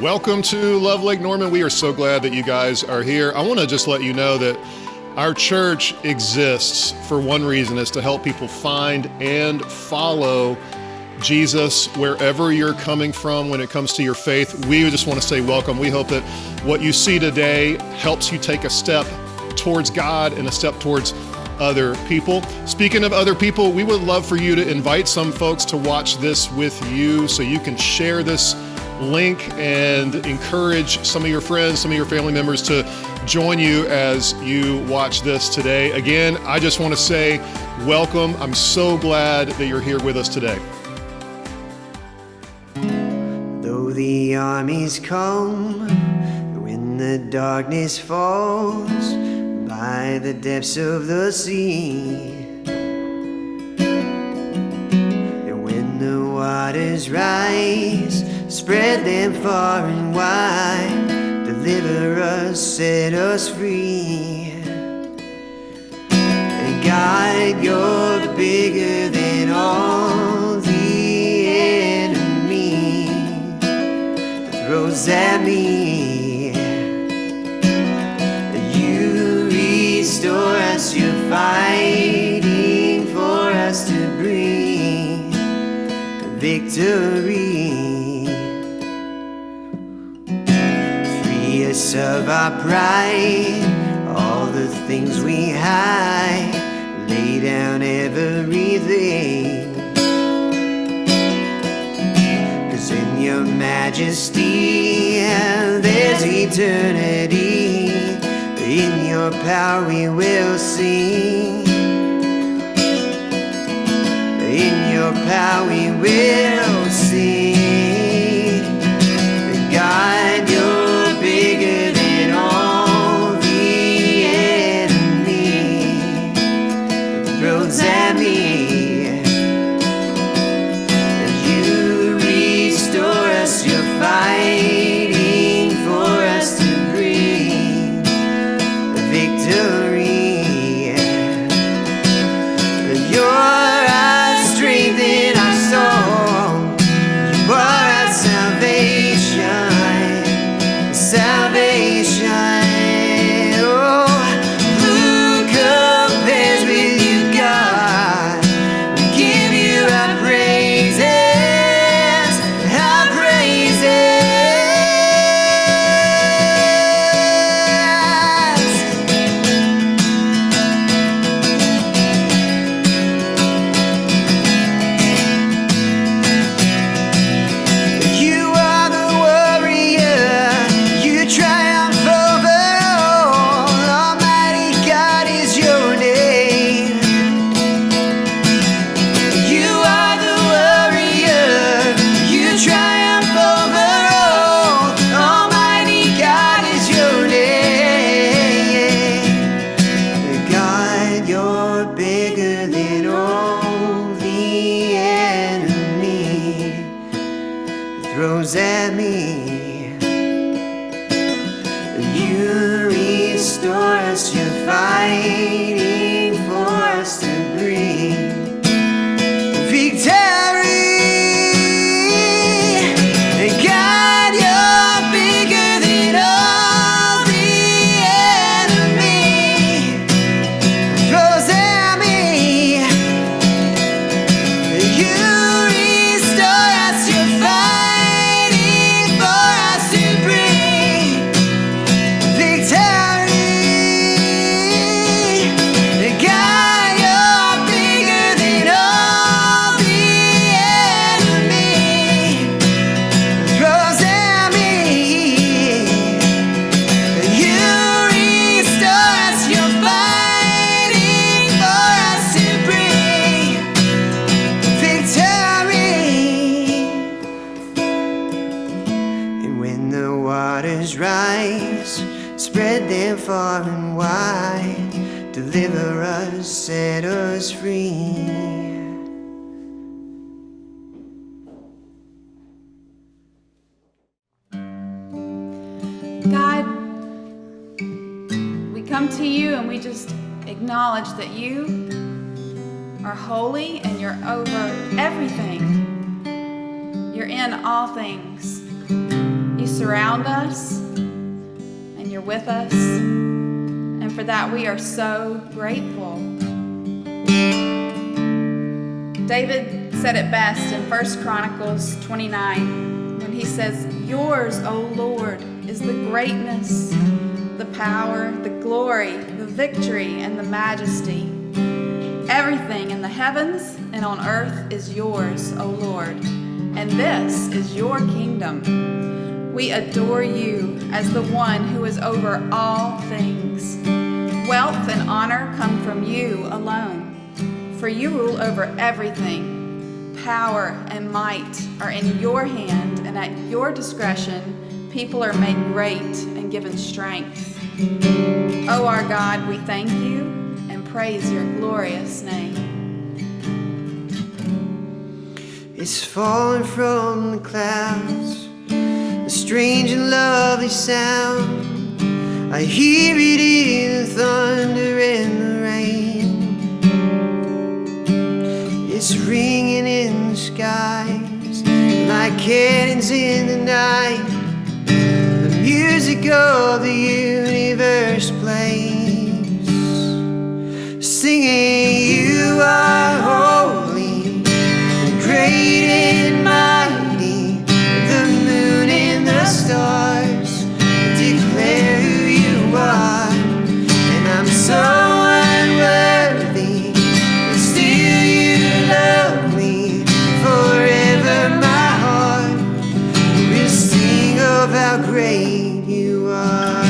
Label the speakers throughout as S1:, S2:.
S1: Welcome to Love Lake Norman. We are so glad that you guys are here. I want to just let you know that our church exists for one reason, is to help people find and follow Jesus wherever you're coming from when it comes to your faith. We just want to say welcome. We hope that what you see today helps you take a step towards God and a step towards other people. Speaking of other people, we would love for you to invite some folks to watch this with you so you can share this link and encourage some of your friends, some of your family members to join you as you watch this today. Again, I just want to say welcome. I'm so glad that you're here with us today.
S2: Though the armies come, when the darkness falls by the depths of the sea, and when the waters rise, spread them far and wide, deliver us, set us free. And God, you're bigger than all the enemy that throws at me. You restore us, you're fighting for us to bring victory. Of our pride, all the things we hide, lay down everything. 'Cause in your majesty there's eternity. In your power we will sing. In your power we will sing. God, you're bigger than all the enemy that throws at me. You restore us, you're fighting for us to bring victory. You're our strength in our soul. You are our salvation. Oh, who compares with you, God? We give you our praises, our praises. You are the warrior, you triumph. Throws at me. You restore us, you're fighting for us to bring victory. And God, you're bigger than all the enemy throws at me. You restore us, you're fighting for us to bring victory. God, you're bigger than all the enemy throws at me. You restore us, you're fighting for us to bring victory. And when the waters rise, spread them far and wide, deliver us, set us free.
S3: God, we come to you and we just acknowledge that you are holy and you're over everything. You're in all things. You surround us and you're with us. And for that, we are so grateful. David said it best in 1 Chronicles 29 when he says, "Yours, O Lord, is the greatness, the power, the glory, the victory, and the majesty. Everything in the heavens and on earth is yours, O Lord, and this is your kingdom. We adore you as the one who is over all things. Wealth and honor come from you alone, for you rule over everything. Power and might are in your hand, and at your discretion people are made great and given strength. O our God, we thank you and praise your glorious name."
S2: It's falling from the clouds, a strange and lovely sound. I hear it in the thunder and the rain. It's ringing in the skies like cannons in the night. The music of the universe plays, singing, "You are holy, great and mighty." The moon and the stars declare who you are. And I'm so unworthy, but still you love me. Forever my heart will sing of how great you are.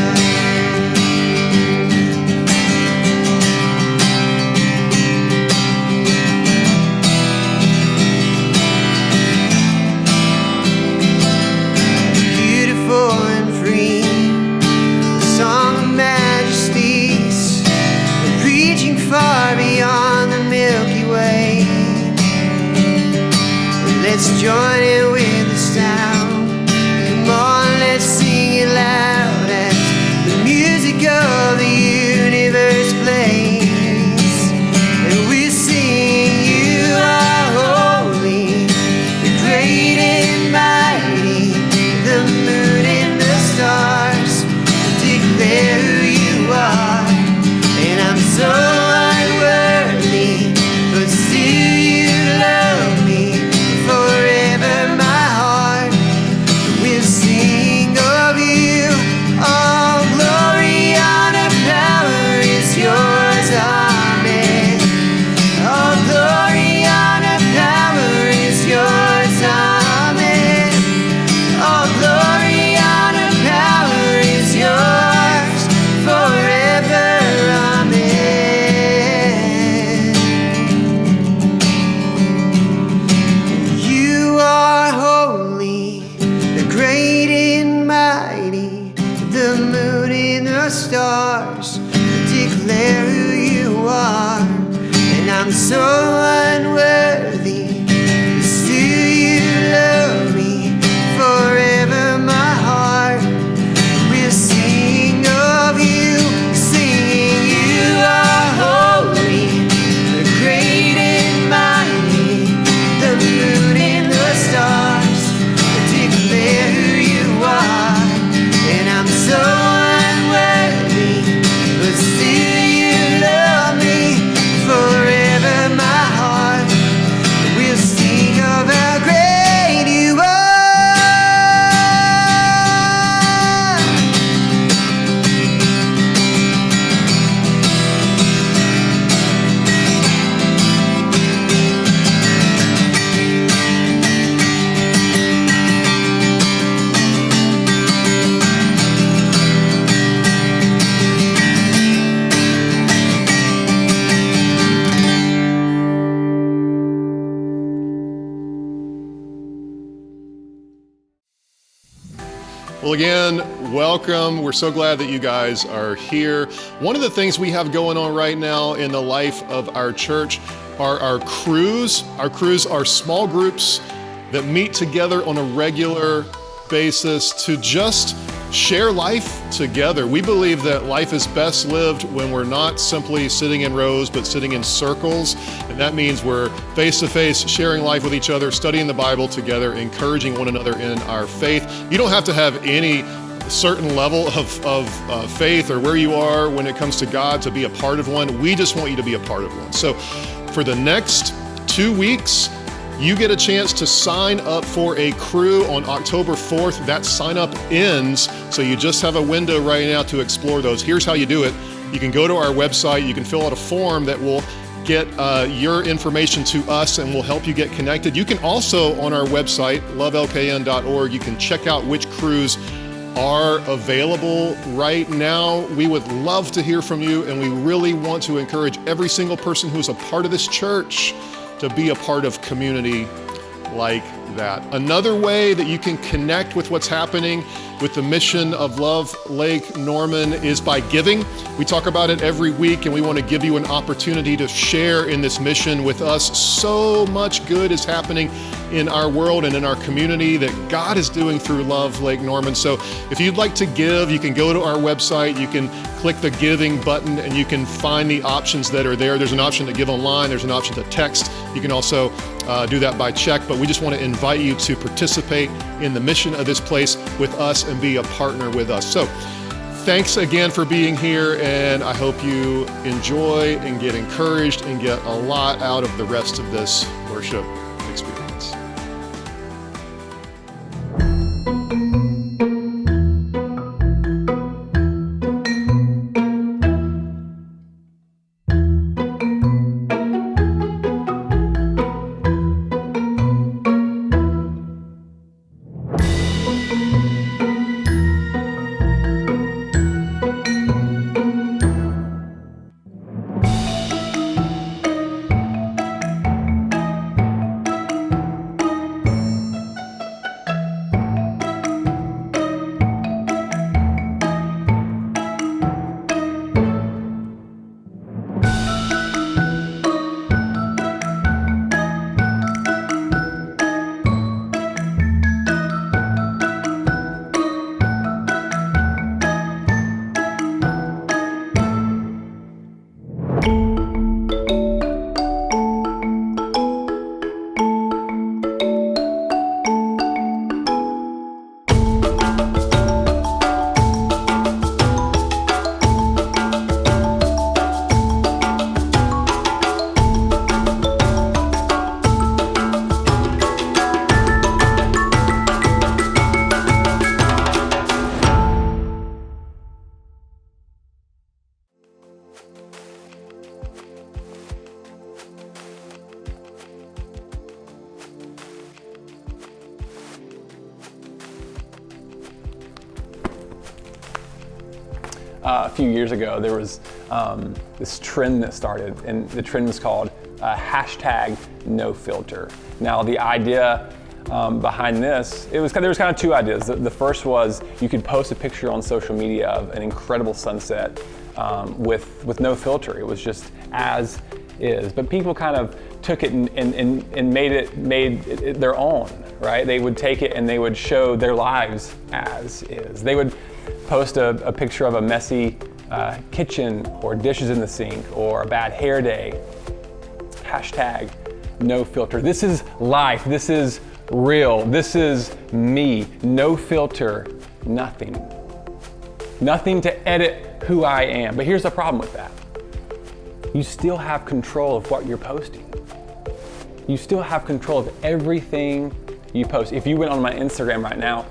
S2: Far beyond the Milky Way. Let's join in with the sound. Come on, let's sing it loud as the music of the universe plays. And we sing, "You are holy, the great and mighty." The moon and the stars declare who you are. And I'm so stars declare who you are. And I'm so unworthy, but still you love me. Forever my heart will sing of you, singing, "You are holy, the great and mighty." The moon and the stars declare who you are. And I'm so
S1: Well, again, welcome. We're so glad that you guys are here. One of the things we have going on right now in the life of our church are our crews. Our crews are small groups that meet together on a regular basis to just share life together. We believe that life is best lived when we're not simply sitting in rows, but sitting in circles. And that means we're face to face, sharing life with each other, studying the Bible together, encouraging one another in our faith. You don't have to have any certain level of faith or where you are when it comes to God to be a part of one. We just want you to be a part of one. So for the next 2 weeks, you get a chance to sign up for a crew on October 4th. That sign up ends, so you just have a window right now to explore those. Here's how you do it. You can go to our website, you can fill out a form that will get your information to us and we'll help you get connected. You can also, on our website, lovelkn.org, you can check out which crews are available right now. We would love to hear from you, and we really want to encourage every single person who's a part of this church to be a part of community like that. Another way that you can connect with what's happening with the mission of Love Lake Norman is by giving. We talk about it every week, and we want to give you an opportunity to share in this mission with us. So much good is happening in our world and in our community that God is doing through Love Lake Norman. So if you'd like to give, you can go to our website, you can click the giving button, and you can find the options that are there. There's an option to give online, there's an option to text. You can also do that by check, but we just want to invite you to participate in the mission of this place with us and be a partner with us. So thanks again for being here, and I hope you enjoy and get encouraged and get a lot out of the rest of this worship experience.
S4: A few years ago, there was this trend that started, and the trend was called #NoFilter. Now, the idea behind this, there was kind of two ideas. The first was you could post a picture on social media of an incredible sunset with no filter. It was just as is. But people kind of took it and made it their own, right? They would take it and they would show their lives as is. They would post a picture of a messy kitchen or dishes in the sink or a bad hair day. #NoFilter. This is life. This is real. This is me. No filter, nothing. Nothing to edit who I am. But here's the problem with that. You still have control of what you're posting. You still have control of everything you post. If you went on my Instagram right now,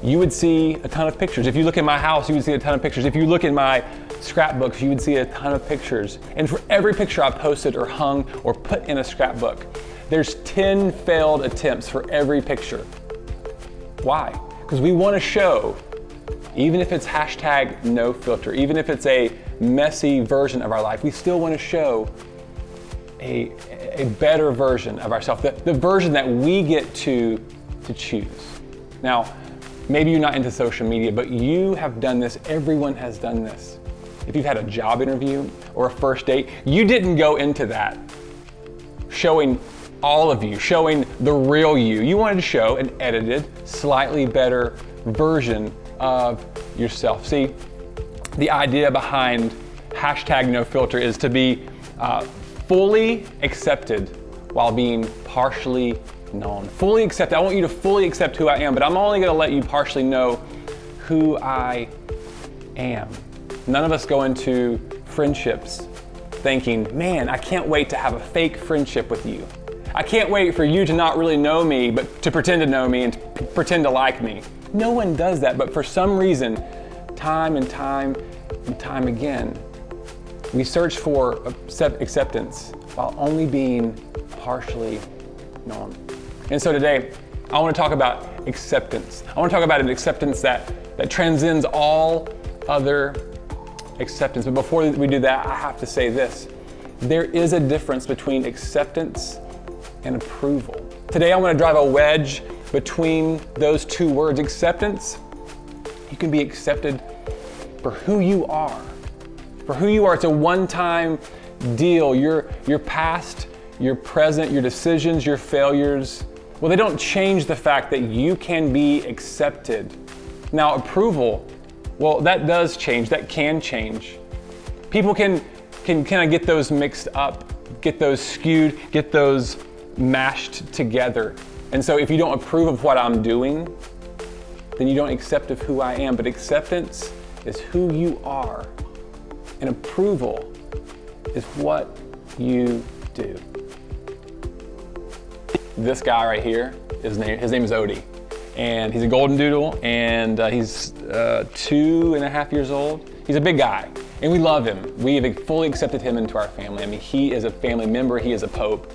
S4: you would see a ton of pictures. If you look at my house, you would see a ton of pictures. If you look in my scrapbooks, you would see a ton of pictures. And for every picture I posted or hung or put in a scrapbook, there's 10 failed attempts for every picture. Why? Because we want to show, even if it's #NoFilter, even if it's a messy version of our life, we still want to show a better version of ourselves, the version that we get to choose. Now, maybe you're not into social media, but you have done this. Everyone has done this. If you've had a job interview or a first date, you didn't go into that showing all of you, showing the real you. You wanted to show an edited, slightly better version of yourself. See, the idea behind #NoFilter is to be fully accepted while being partially known. Fully accepted. I want you to fully accept who I am, but I'm only going to let you partially know who I am. None of us go into friendships thinking, man, I can't wait to have a fake friendship with you. I can't wait for you to not really know me, but to pretend to know me and pretend to like me. No one does that, but for some reason, time and time again, we search for acceptance while only being partially known. And so today, I want to talk about acceptance. I want to talk about an acceptance that transcends all other acceptance. But before we do that, I have to say this. There is a difference between acceptance and approval. Today, I want to drive a wedge between those two words. Acceptance, you can be accepted for who you are. For who you are. It's a one-time deal. Your past, your present, your decisions, your failures, well, they don't change the fact that you can be accepted. Now, approval, well, that does change. That can change. People can kind of get those mixed up, get those skewed, get those mashed together. And so if you don't approve of what I'm doing, then you don't accept of who I am. But acceptance is who you are, and approval is what you do. This guy right here, his name is Odie, and he's a golden doodle, and he's 2.5 years old. He's a big guy, and we love him. We have fully accepted him into our family. I mean, he is a family member. He is a pope.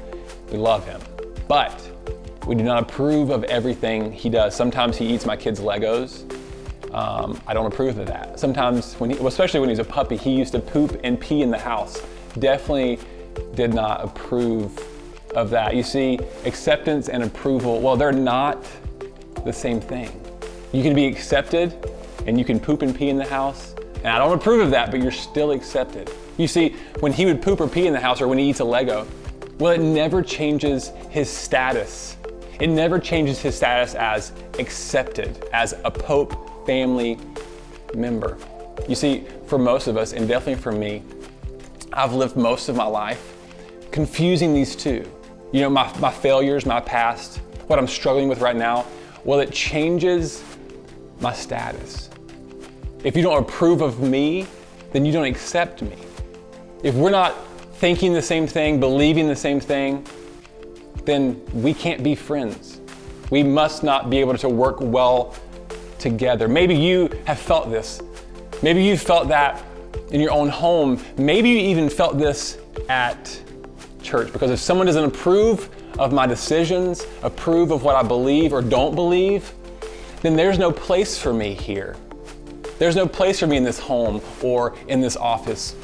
S4: We love him, but we do not approve of everything he does. Sometimes he eats my kids' Legos. I don't approve of that. Sometimes, especially when he was a puppy, he used to poop and pee in the house. Definitely did not approve of that. You see, acceptance and approval, well, they're not the same thing. You can be accepted and you can poop and pee in the house, and I don't approve of that, but you're still accepted. You see, when he would poop or pee in the house or when he eats a Lego, well, it never changes his status. It never changes his status as accepted, as a Pope family member. You see, for most of us, and definitely for me, I've lived most of my life confusing these two. You know, my failures, my past, what I'm struggling with right now, well, it changes my status. If you don't approve of me, then you don't accept me. If we're not thinking the same thing, believing the same thing, then we can't be friends. We must not be able to work well together. Maybe you have felt this. Maybe you felt that in your own home. Maybe you even felt this at church, because if someone doesn't approve of my decisions, approve of what I believe or don't believe, then there's no place for me here. There's no place for me in this home or in this office,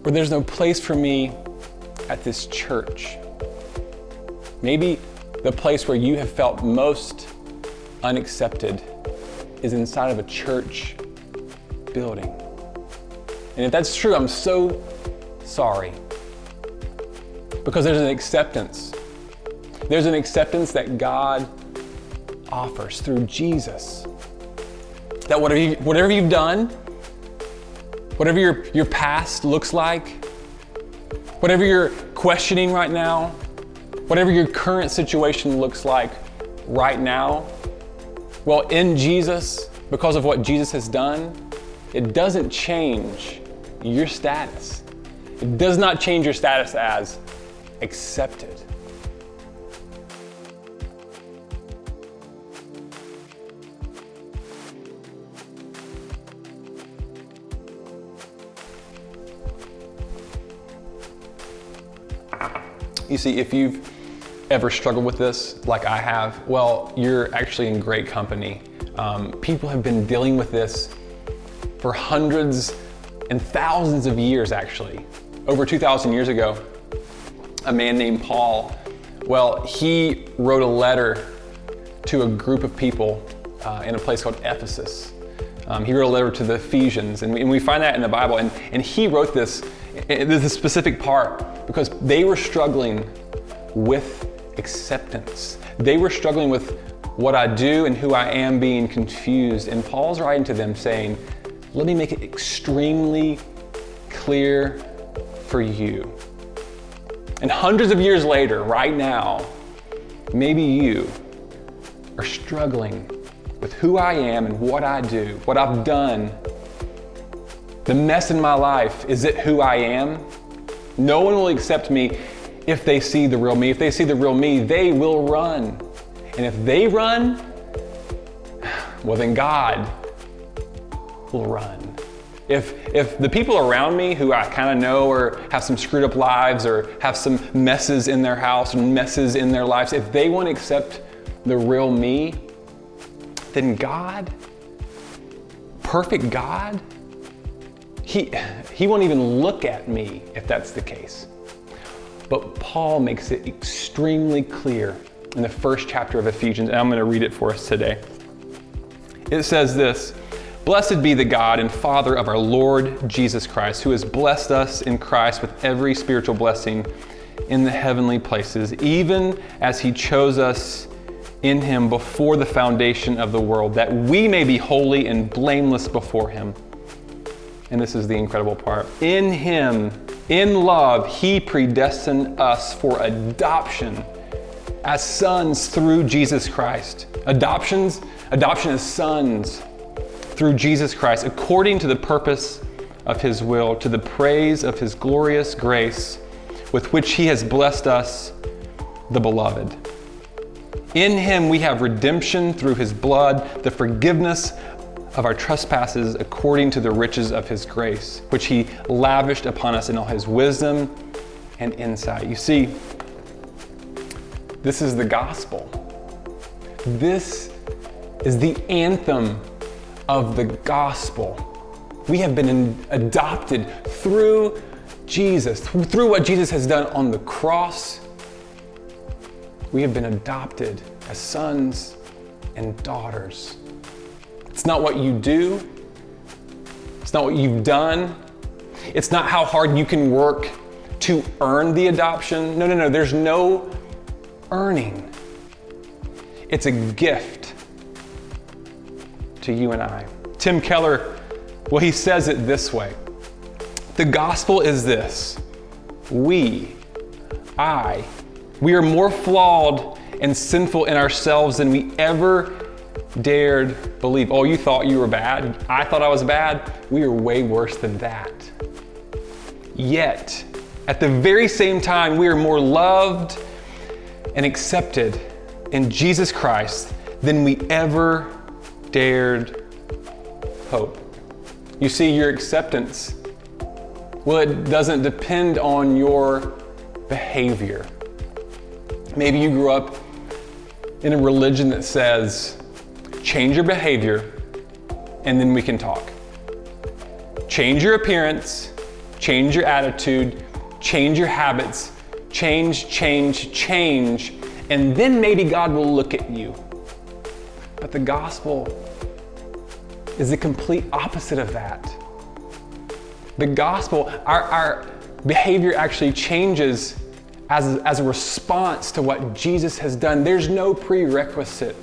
S4: or there's no place for me at this church. Maybe the place where you have felt most unaccepted is inside of a church building. And if that's true, I'm so sorry. Because there's an acceptance. There's an acceptance that God offers through Jesus. That whatever you've done, whatever your past looks like, whatever you're questioning right now, whatever your current situation looks like right now, well, in Jesus, because of what Jesus has done, it doesn't change your status. It does not change your status as accepted. You see, if you've ever struggled with this like I have, well, you're actually in great company. People have been dealing with this for hundreds and thousands of years, actually. Over 2,000 years ago, a man named Paul, well, he wrote a letter to a group of people in a place called Ephesus. He wrote a letter to the Ephesians, and we find that in the Bible. And he wrote this specific part because they were struggling with acceptance. They were struggling with what I do and who I am being confused. And Paul's writing to them saying, let me make it extremely clear for you. And hundreds of years later, right now, maybe you are struggling with who I am and what I do, what I've done, the mess in my life. Is it who I am? No one will accept me if they see the real me. If they see the real me, they will run. And if they run, well, then God will run. If the people around me who I kind of know or have some screwed up lives or have some messes in their house and messes in their lives, if they won't accept the real me, then God, perfect God, He won't even look at me if that's the case. But Paul makes it extremely clear in the first chapter of Ephesians, and I'm going to read it for us today. It says this, "Blessed be the God and Father of our Lord Jesus Christ, who has blessed us in Christ with every spiritual blessing in the heavenly places, even as He chose us in Him before the foundation of the world, that we may be holy and blameless before Him." And this is the incredible part. "In Him, in love, He predestined us for adoption as sons through Jesus Christ." Adoption as sons through Jesus Christ, according to the purpose of His will, to the praise of His glorious grace, with which He has blessed us, the beloved. In Him we have redemption through His blood, the forgiveness of our trespasses according to the riches of His grace, which He lavished upon us in all His wisdom and insight. You see, this is the gospel. This is the anthem of the gospel. We have been adopted through Jesus, through what Jesus has done on the cross. We have been adopted as sons and daughters. It's not what you do. It's not what you've done. It's not how hard you can work to earn the adoption. No. There's no earning. It's a gift to you and I. Tim Keller, well, he says it this way. The gospel is this. We are more flawed and sinful in ourselves than we ever dared believe. Oh, you thought you were bad? I thought I was bad? We are way worse than that. Yet, at the very same time, we are more loved and accepted in Jesus Christ than we ever dared hope. You see, your acceptance, well, it doesn't depend on your behavior. Maybe you grew up in a religion that says, change your behavior and then we can talk. Change your appearance, change your attitude, change your habits, change, and then maybe God will look at you. But the gospel is the complete opposite of that. The gospel, our behavior actually changes as a response to what Jesus has done. There's no prerequisite.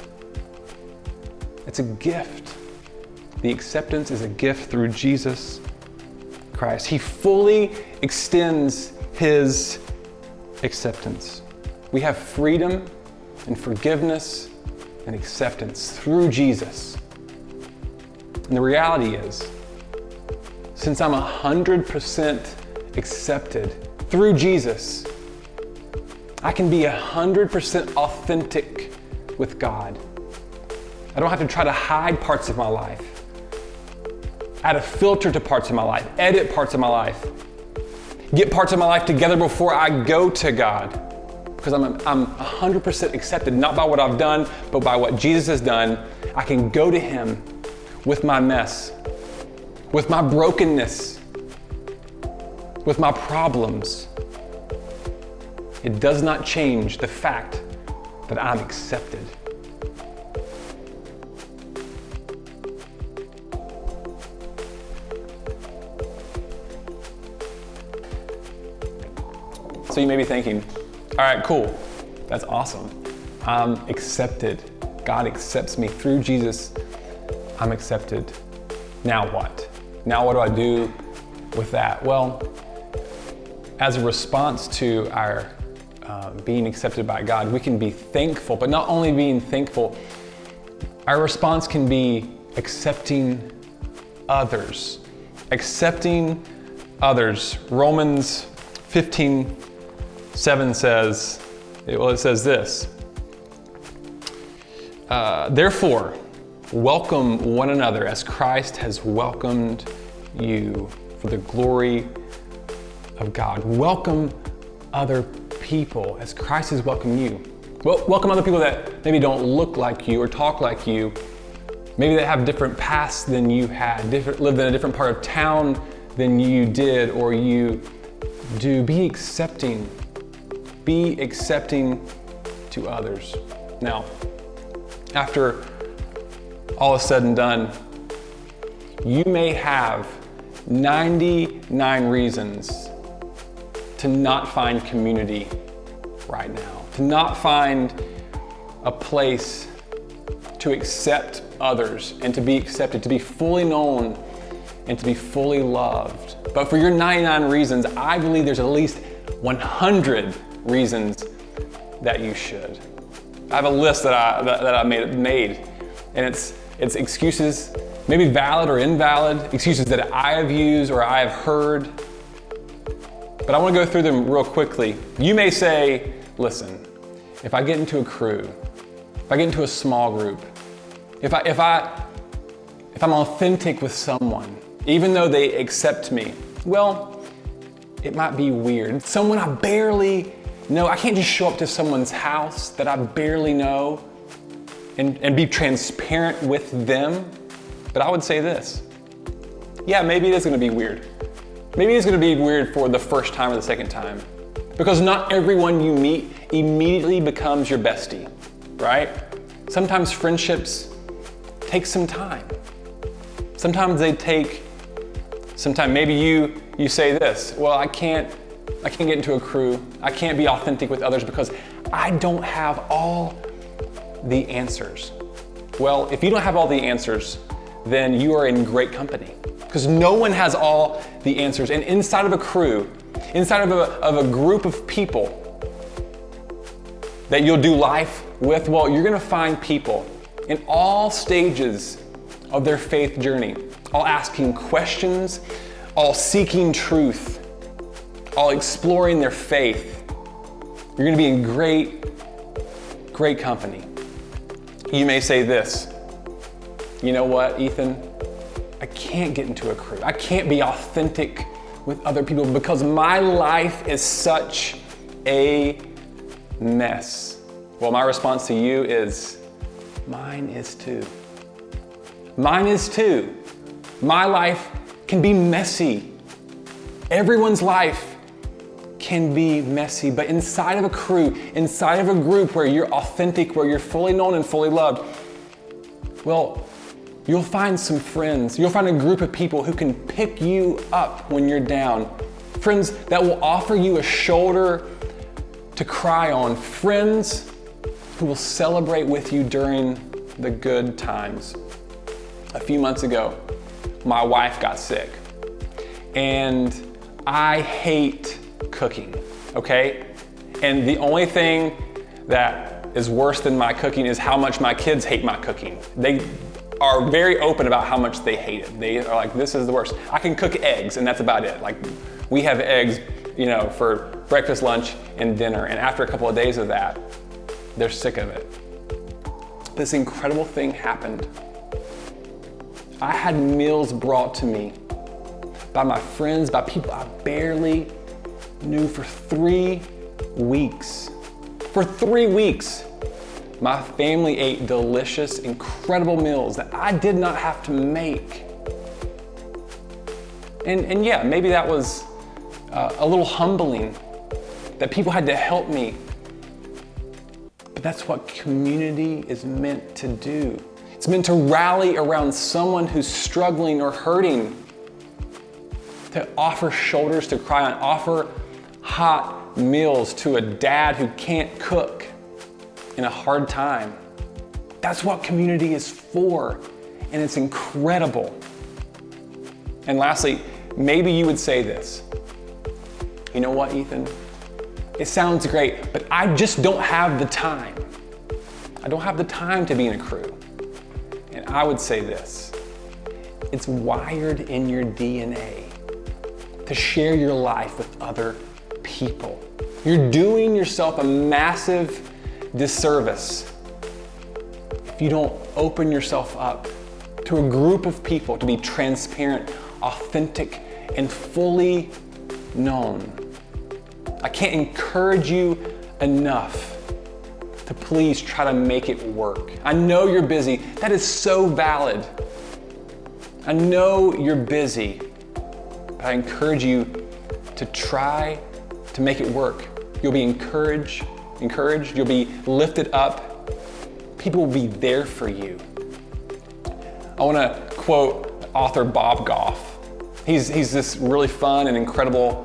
S4: It's a gift. The acceptance is a gift through Jesus Christ. He fully extends His acceptance. We have freedom and forgiveness and acceptance through Jesus. And the reality is, since I'm 100% accepted through Jesus, I can be 100% authentic with God. I don't have to try to hide parts of my life, add a filter to parts of my life, edit parts of my life, get parts of my life together before I go to God, because I'm 100% accepted, not by what I've done, but by what Jesus has done. I can go to Him with my mess, with my brokenness, with my problems. It does not change the fact that I'm accepted. So you may be thinking, all right, cool, that's awesome. I'm accepted. God accepts me through Jesus. I'm accepted. Now what? Now what do I do with that? Well, as a response to our being accepted by God, we can be thankful, but not only being thankful, our response can be accepting others. Accepting others. Romans 15:7 says, it says this, therefore, welcome one another as Christ has welcomed you for the glory of God. Welcome other people as Christ has welcomed you. Well, welcome other people that maybe don't look like you or talk like you, maybe that have different pasts than you had, lived in a different part of town than you did or you do. Be accepting to others. Now, after all is said and done, you may have 99 reasons to not find community right now, to not find a place to accept others and to be accepted, to be fully known and to be fully loved. But for your 99 reasons, I believe there's at least 100 reasons that you should. I have a list that I made, and it's excuses, maybe valid or invalid, excuses that I have used or I have heard. But I want to go through them real quickly. You may say, listen, if I get into a crew, if I get into a small group, if I'm authentic with someone, even though they accept me, well, it might be weird. Someone I barely know, I can't just show up to someone's house that I barely know and be transparent with them. But I would say this, yeah, maybe it is going to be weird. Maybe it's going to be weird for the first time or the second time, because not everyone you meet immediately becomes your bestie, right? Sometimes friendships take some time. Sometimes they take some time. Maybe you say this, well, I can't get into a crew. I can't be authentic with others because I don't have all the answers. Well, if you don't have all the answers, then you are in great company, because no one has all the answers. And inside of a crew, inside of a group of people that you'll do life with, well, you're gonna find people in all stages of their faith journey, all asking questions, all seeking truth, all exploring their faith. You're gonna be in great company. You may say this, you know what, Ethan? I can't get into a crew. I can't be authentic with other people because my life is such a mess. Well, my response to you is, mine is too. Mine is too. My life can be messy. Everyone's life can be messy, but inside of a crew, inside of a group where you're authentic, where you're fully known and fully loved, well, you'll find some friends. You'll find a group of people who can pick you up when you're down. Friends that will offer you a shoulder to cry on. Friends who will celebrate with you during the good times. A few months ago, my wife got sick, and I hate cooking, okay? And the only thing that is worse than my cooking is how much my kids hate my cooking. They are very open about how much they hate it. They are like, this is the worst. I can cook eggs and that's about it. Like, we have eggs, for breakfast, lunch, and dinner. And after a couple of days of that, they're sick of it. This incredible thing happened. I had meals brought to me by my friends, by people I barely knew for 3 weeks. For 3 weeks, my family ate delicious, incredible meals that I did not have to make. And yeah, maybe that was a little humbling that people had to help me. But that's what community is meant to do. It's meant to rally around someone who's struggling or hurting, to offer shoulders to cry on, offer hot meals to a dad who can't cook in a hard time. That's what community is for, and it's incredible. And lastly, maybe you would say this. You know what, Ethan? It sounds great, but I just don't have the time. I don't have the time to be in a crew. And I would say this. It's wired in your DNA to share your life with other people. You're doing yourself a massive disservice if you don't open yourself up to a group of people to be transparent, authentic, and fully known. I can't encourage you enough to please try to make it work. I know you're busy. That is so valid. I know you're busy, but I encourage you to try to make it work. You'll be encouraged, you'll be lifted up. People will be there for you. I want to quote author Bob Goff. He's this really fun and incredible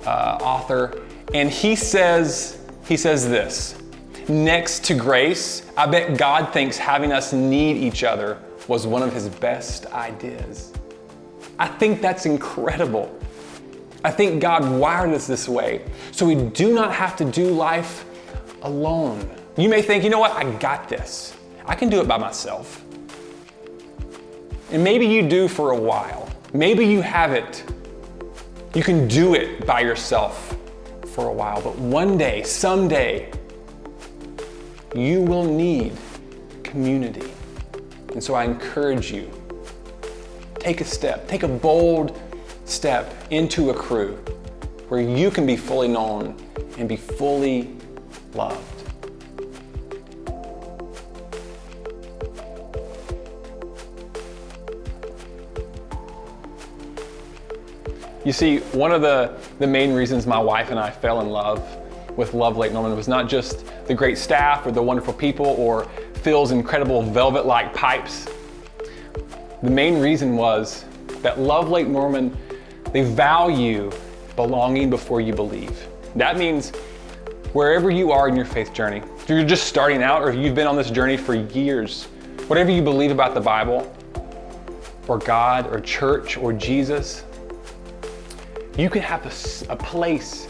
S4: author, and he says this: next to grace, I bet God thinks having us need each other was one of his best ideas. I think that's incredible. I think God wired us this way, so we do not have to do life alone. You may think, you know what, I got this. I can do it by myself. And maybe you do for a while. Maybe you have it. You can do it by yourself for a while, but one day, someday, you will need community. And so I encourage you, take a bold step into a crew where you can be fully known and be fully loved. You see, one of the main reasons my wife and I fell in love with Love Lake Norman was not just the great staff or the wonderful people or Phil's incredible velvet-like pipes. The main reason was that Love Lake Norman, they value belonging before you believe. That means wherever you are in your faith journey, if you're just starting out or if you've been on this journey for years, whatever you believe about the Bible or God or church or Jesus, you can have a place.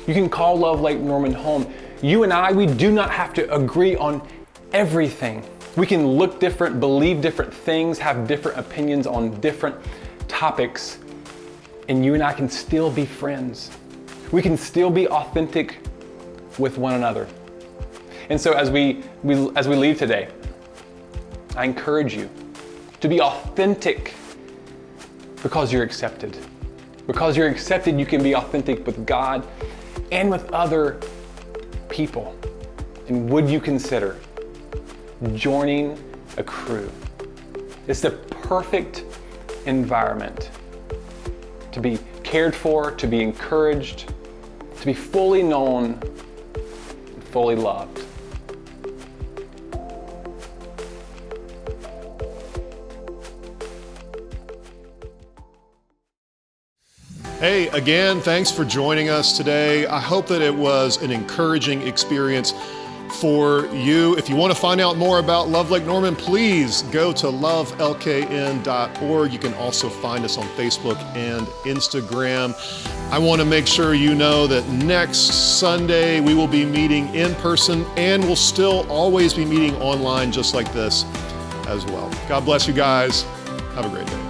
S4: You can call Love Lake Norman home. You and I, we do not have to agree on everything. We can look different, believe different things, have different opinions on different topics, and you and I can still be friends. We can still be authentic with one another. And so as we leave today, I encourage you to be authentic because you're accepted. Because you're accepted, you can be authentic with God and with other people. And would you consider joining a crew? It's the perfect environment to be cared for, to be encouraged, to be fully known, and fully loved.
S1: Hey, again, thanks for joining us today. I hope that it was an encouraging experience for you. If you want to find out more about Love Lake Norman, please go to lovelkn.org. You can also find us on Facebook and Instagram. I want to make sure you know that next Sunday we will be meeting in person, and we'll still always be meeting online just like this as well. God bless you guys. Have a great day.